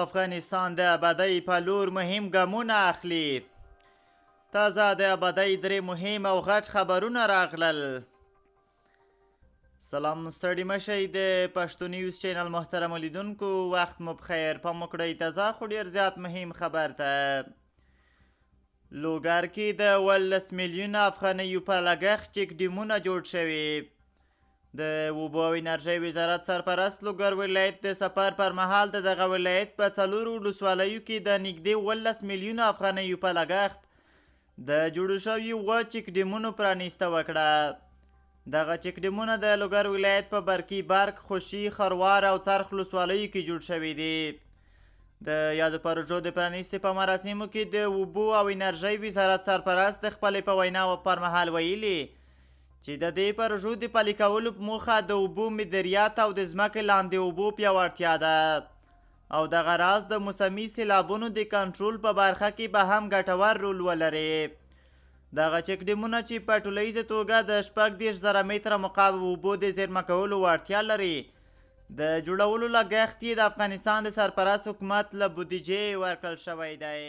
افغانستان د ابادۍ په لور مهم ګامونه اخلي. تازه د ابادۍ درې مهم او غټ خبرونه راغلل. سلام ستړي مشئ د پښتو نیوز چینل محترم لیدونکو، وخت مو بخیر. په موکړی تازه خو ډیر زیات مهم خبر ته لوګر کې د 18 میلیونه افغانیو په لګښت چک ډیمونه جوړ شوي. د اوبو او انرژۍ وزارت سرپرست لوګر ولایت د سفر پر مهال د دغه ولایت په 4 ولسوالیو کې د نږدې 18 میلیونه افغانیو په لګښت د جوړو شویو 7 چک ډیمونو پرانیسته وکړه. دغه چک ډیمونه د لوګر ولایت په برکي برګ، خوشي، خروار او څرخ ولسوالیو کې جوړ شوي دي. د یادو پروژو د پرانیستې په مراسمو کې د اوبو او انرژۍ وزارت سرپرست خپلې په وینا پر مهال ویلي چې د دې پروژو د پلي کولو په موخه د اوبو مدیریت او د ځمکې لاندې اوبو پیاوړتیا ده او دغه راز د موسمي سیلابونو د کنټرول په برخه کې به هم ګټور رول ولري. دغه چک ډیمونه چې په ټولیزه توګه د 40,000 متره مکعب اوبو د زیرمه کولو وړتیا لري، د جوړولو لګښت یې د افغانستان د سرپرست حکومت له بودیجې ورکړل شوی دی.